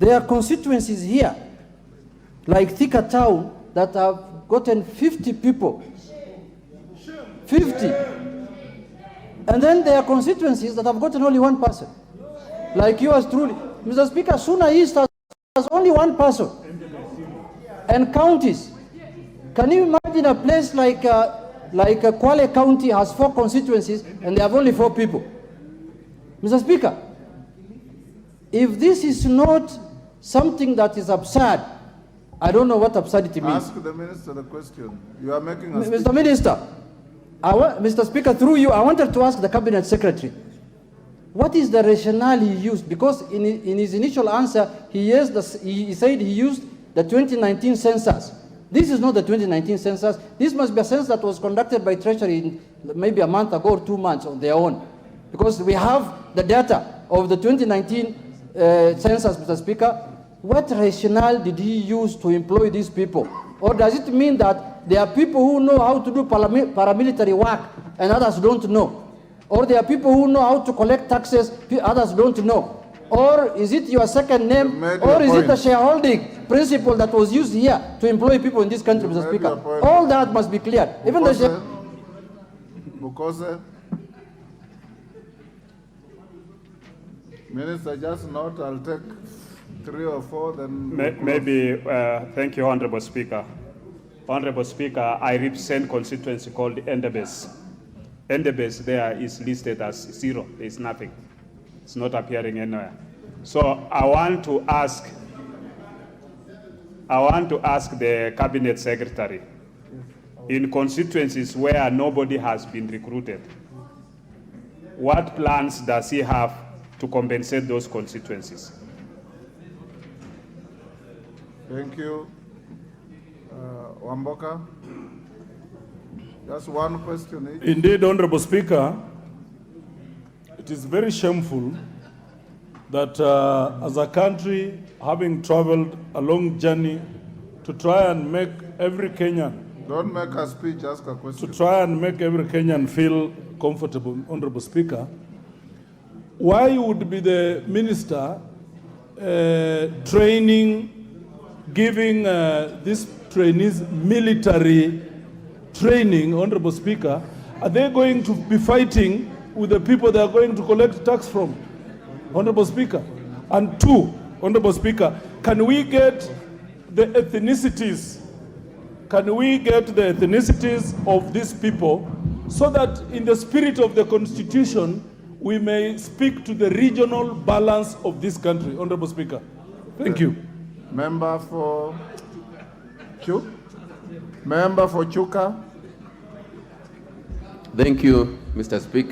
There are constituencies here, like Thika Town, that have gotten 50 people. 50. And then there are constituencies that have gotten only one person. Like yours truly. Mr. Speaker, Suna East has only one person. And counties. Can you imagine a place like Kwale County has 4 constituencies and they have only 4 people? Mr. Speaker, if this is not something that is absurd, I don't know what absurdity means. Ask the minister the question. You are making a Mr. Minister, Mr. Speaker, through you, I wanted to ask the Cabinet Secretary, what is the rationale he used? Because in his initial answer, he said he used the 2019 census. This is not the 2019 census. This must be a census that was conducted by Treasury maybe a month ago or 2 months on their own. Because we have the data of the 2019 census, Mr. Speaker. What rationale did he use to employ these people? Or does it mean that there are people who know how to do paramilitary work and others don't know? Or there are people who know how to collect taxes, others don't know? Or is it your second name? Or is it the shareholding principle that was used here to employ people in this country, Mr. Speaker? All that must be cleared. Even the Bukose. Minister, just not, I'll take 3 or 4, then... Maybe, thank you, Honorable Speaker. Honorable Speaker, I represent constituency called Endebes. Endebes there is listed as 0. There is nothing. It's not appearing anywhere. So I want to ask the Cabinet Secretary, in constituencies where nobody has been recruited, what plans does he have to compensate those constituencies? Thank you. Wamboka, just one question each. Indeed, Honorable Speaker, it is very shameful that as a country, having traveled a long journey to try and make every Kenyan, Don't make a speech, ask a question. to try and make every Kenyan feel comfortable, Honorable Speaker, why would be the minister giving these trainees military training, Honorable Speaker? Are they going to be fighting with the people they are going to collect tax from, Honorable Speaker? And 2, Honorable Speaker, can we get the ethnicities? Can we get the ethnicities of these people so that in the spirit of the Constitution, we may speak to the regional balance of this country, Honorable Speaker? Thank you. Member for Member for Chuka. Thank you, Mr. Speaker.